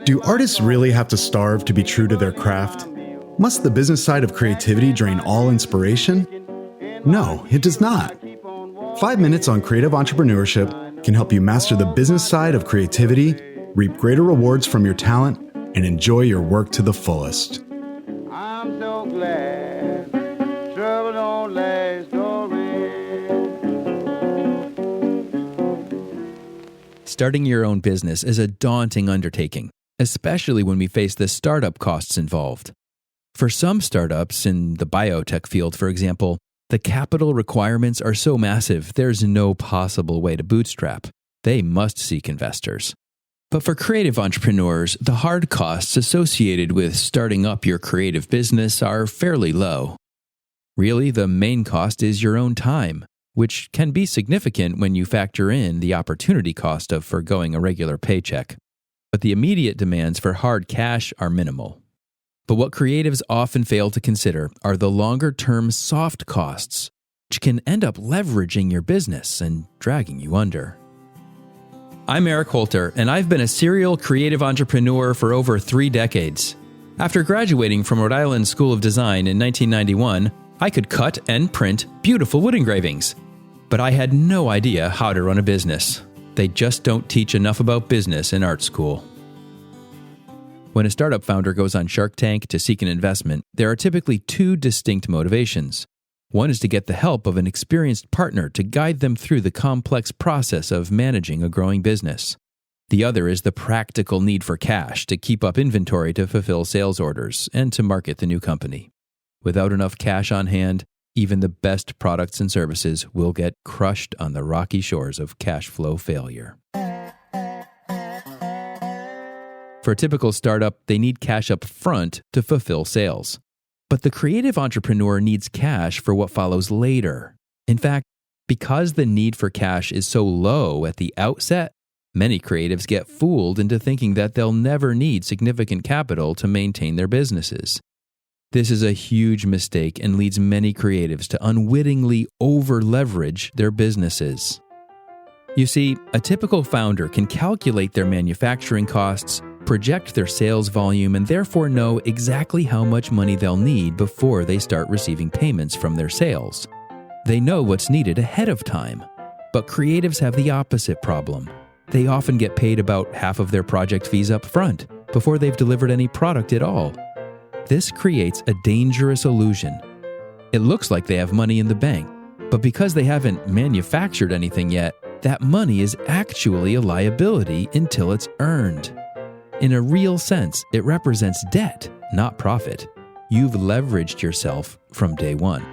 Do artists really have to starve to be true to their craft? Must the business side of creativity drain all inspiration? No, it does not. 5 minutes on creative entrepreneurship can help you master the business side of creativity, reap greater rewards from your talent, and enjoy your work to the fullest. I'm so glad trouble don't last always. Starting your own business is a daunting undertaking, especially when we face the startup costs involved. For some startups in the biotech field, for example, the capital requirements are so massive there's no possible way to bootstrap. They must seek investors. But for creative entrepreneurs, the hard costs associated with starting up your creative business are fairly low. Really, the main cost is your own time, which can be significant when you factor in the opportunity cost of forgoing a regular paycheck. But the immediate demands for hard cash are minimal. But what creatives often fail to consider are the longer-term soft costs, which can end up leveraging your business and dragging you under. I'm Eric Holter, and I've been a serial creative entrepreneur for over 3 decades. After graduating from Rhode Island School of Design in 1991, I could cut and print beautiful wood engravings. But I had no idea how to run a business. They just don't teach enough about business in art school. When a startup founder goes on Shark Tank to seek an investment, there are typically 2 distinct motivations. One is to get the help of an experienced partner to guide them through the complex process of managing a growing business. The other is the practical need for cash to keep up inventory to fulfill sales orders and to market the new company. Without enough cash on hand, even the best products and services will get crushed on the rocky shores of cash flow failure. For a typical startup, they need cash up front to fulfill sales. But the creative entrepreneur needs cash for what follows later. In fact, because the need for cash is so low at the outset, many creatives get fooled into thinking that they'll never need significant capital to maintain their businesses. This is a huge mistake and leads many creatives to unwittingly over-leverage their businesses. You see, a typical founder can calculate their manufacturing costs, project their sales volume, and therefore know exactly how much money they'll need before they start receiving payments from their sales. They know what's needed ahead of time. But creatives have the opposite problem. They often get paid about half of their project fees up front, before they've delivered any product at all. This creates a dangerous illusion. It looks like they have money in the bank, but because they haven't manufactured anything yet, that money is actually a liability until it's earned. In a real sense, it represents debt, not profit. You've leveraged yourself from day one.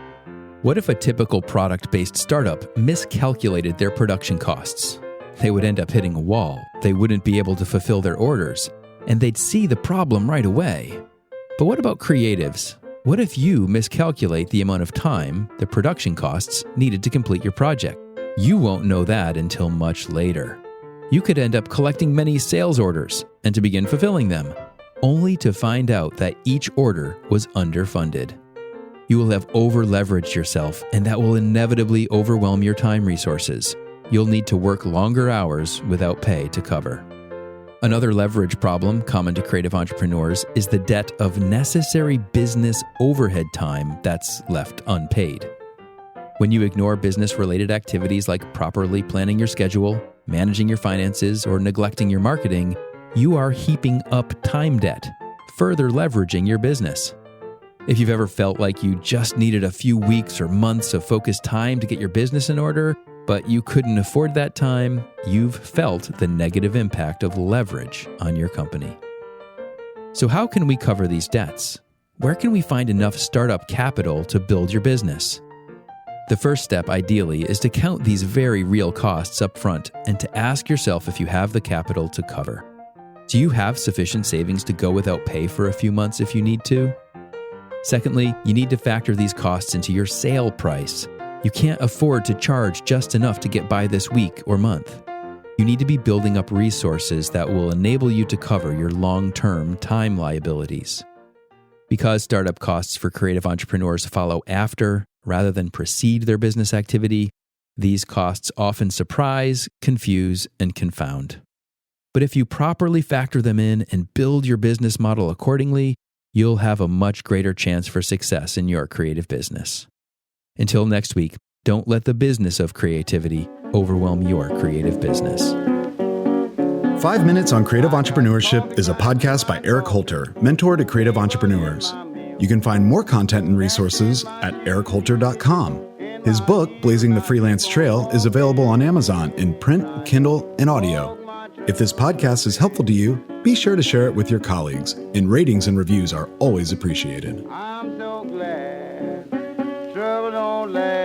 What if a typical product-based startup miscalculated their production costs? They would end up hitting a wall, they wouldn't be able to fulfill their orders, and they'd see the problem right away. But what about creatives? What if you miscalculate the amount of time, the production costs, needed to complete your project? You won't know that until much later. You could end up collecting many sales orders and to begin fulfilling them, only to find out that each order was underfunded. You will have over-leveraged yourself, and that will inevitably overwhelm your time resources. You'll need to work longer hours without pay to cover. Another leverage problem common to creative entrepreneurs is the debt of necessary business overhead time that's left unpaid. When you ignore business-related activities like properly planning your schedule, managing your finances, or neglecting your marketing, you are heaping up time debt, further leveraging your business. If you've ever felt like you just needed a few weeks or months of focused time to get your business in order, but you couldn't afford that time, you've felt the negative impact of leverage on your company. So how can we cover these debts? Where can we find enough startup capital to build your business? The first step, ideally, is to count these very real costs up front and to ask yourself if you have the capital to cover. Do you have sufficient savings to go without pay for a few months if you need to? Secondly, you need to factor these costs into your sale price. You can't afford to charge just enough to get by this week or month. You need to be building up resources that will enable you to cover your long-term time liabilities. Because startup costs for creative entrepreneurs follow after rather than precede their business activity, these costs often surprise, confuse, and confound. But if you properly factor them in and build your business model accordingly, you'll have a much greater chance for success in your creative business. Until next week, don't let the business of creativity overwhelm your creative business. 5 Minutes on Creative Entrepreneurship is a podcast by Eric Holter, mentor to creative entrepreneurs. You can find more content and resources at erichholter.com. His book, Blazing the Freelance Trail, is available on Amazon in print, Kindle, and audio. If this podcast is helpful to you, be sure to share it with your colleagues, and ratings and reviews are always appreciated. I'm so glad trouble don't last.